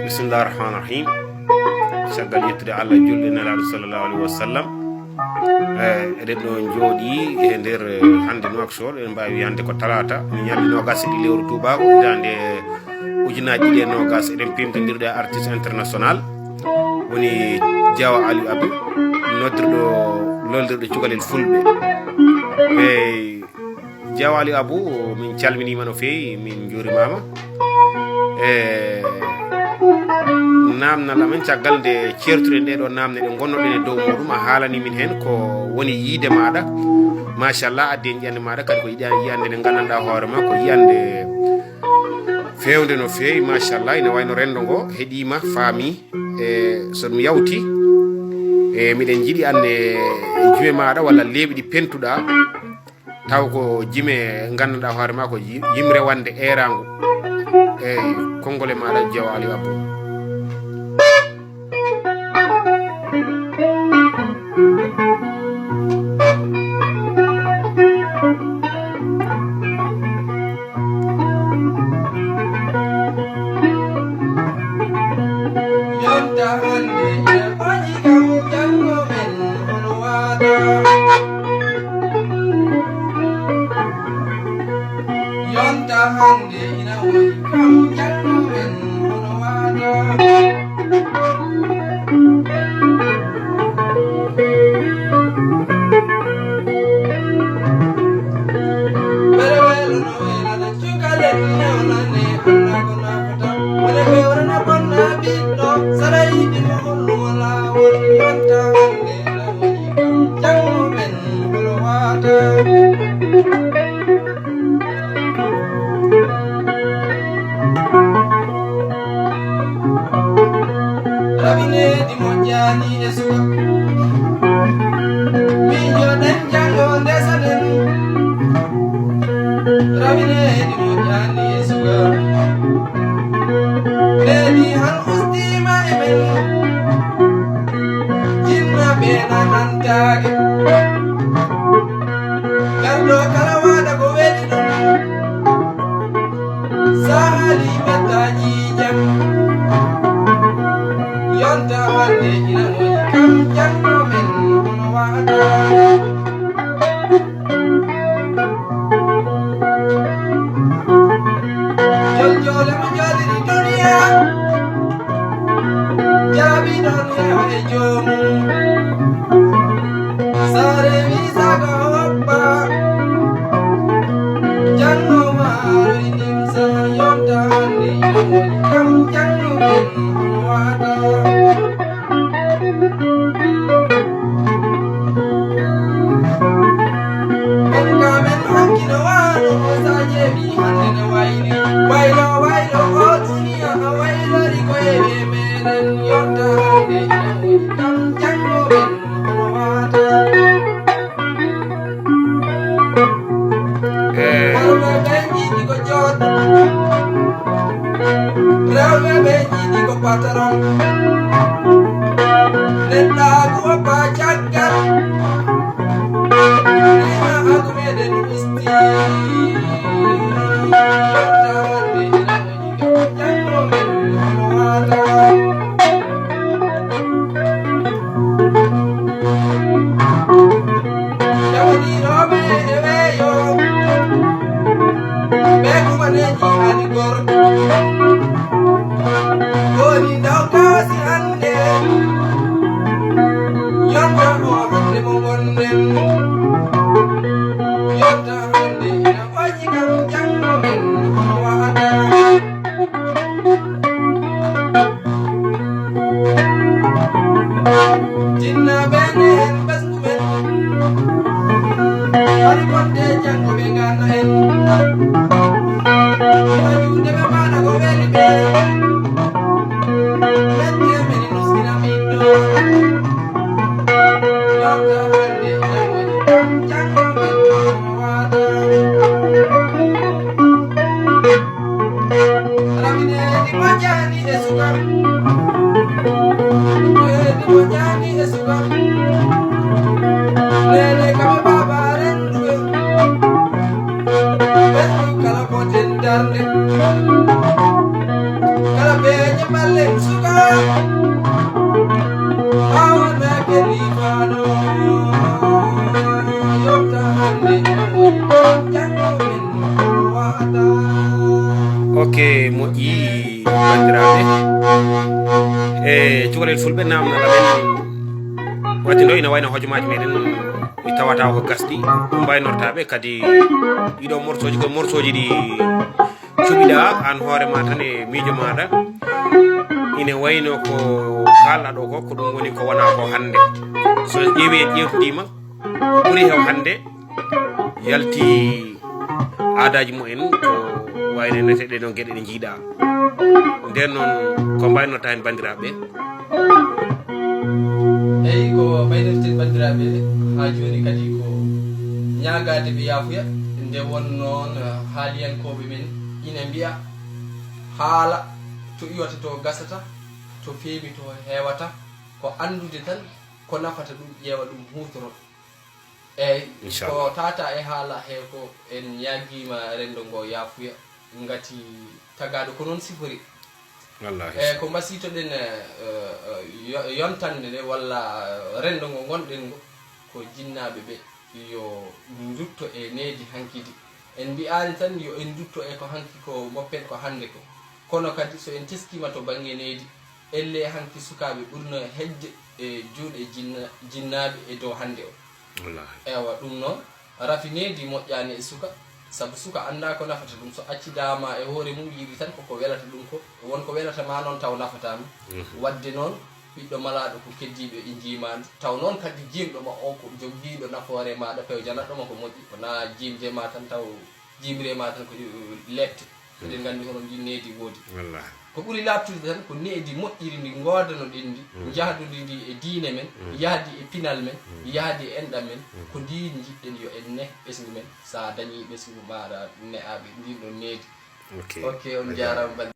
bismillahir rahmanir rahim. Sagal yettude Allah julde nelaɗo sallallahu alaihi wasallam. Eɗen ɗo jooɗi e nder hande Nouakchott, en mbawi hande ko talata mi ñalli nogas ɗi lewru tubako hitande ujunaji ɗiɗi e nogas. Eɗen pimtodirɗe artiste international woni Diawa Aliou Abou, noddirɗo loldirɗo cukalel fulɓe. e Diawa Aliou Abou min calminima no fewi, min jurimama namnal amen caggal nde certuɗen ɗeɗo namne ɗe gonnoɗen e dow muɗum. A haalani min hen ko woni yiide maɗa, machallah addi en yiyande maɗa kadi ko yiyande nde gandanɗa hoore ma ko yiyande fewde no fewi machallah. ine wayno rendo ngo heeɗima faami e soɗum yawti e miɗen jiiɗi ande jume maɗa walla leeɓi ɗi pentuɗa taw ko jime gandanɗa hoore ma ko yimre wande erago eyyi konngole maɗa Diawa Aliou Abou. ok moƴƴi bandiraɓe e cukalel fulɓe namnala men wadde ɗo ina wayno hojomaji meɗen mi tawata ko gasɗi mbaynortaɓe kadi ɗiɗo morceau ji ko morceau ji ɗi cuɓiɗa an hoorema tan e miijo maɗa ina wayno ko kalɗa ɗo ko ɗum woni ko wona ko hande so ƴeewi en ƴewtidima ko ɓuuri hew hande yalti aadaji mumen ko wayno neteɗe ɗon gueɗe ɗe jiiɗa nden noon ko mbaynorta hen bandiraɓe eyi ko ɓaynorten bandiraɓe ha joni kadi ko ñagade ɓe yafuya nde won noon haaliyankoɓe men ina mbiya haala to iwata to gasata to feewi to hewata ko andude tan ko nafata ɗum ƴeewa ɗum hutoro eyyi ko tata e haala he ko en ñaguima rendo ngo yafuya ngati tagaɗo ko noon sifori eyyi ko mbasitoɗen yontande nde walla rendo ngo gonɗen ngo ko jinnaɓe ɓe yo dutto e needi hankidi en mbiyani tan yo en dutto e ko hanki ko moppen ko hande ko kono kadi so en teskima to banggue needi elle hanki sukaɓe ɓurno hedde e juuɗe jinnaɓe e dow hande o ewa ɗum noon rafi needi moƴƴani e suka saabu suka anda ko nafata ɗum so accidama e hoore mum yiiɗi tan koko welata ɗum ko wonko welatama noon taw nafatama wadde noon ɓiɗɗo malaɗo ko keddiɓe e jiimadu taw noon kadi jimɗoma o ko jogiɗo nafoore maɗa pew janatɗoma ko moƴƴi wona jimdema tan taw jimrema tan ko lette eɗen gandi hono ndi needi woodi ko ɓuuri labtude tan ko needi moƴƴiri ndi godano ɗen ndi jahdude ndi e diine men yahdi e pinal men yahdi e enɗam men ko ndi jiɗɗen yo en ne ɓesgu men sa dañi ɓesgu maɗa ne'aɓe ndin ɗon needi ok on jarama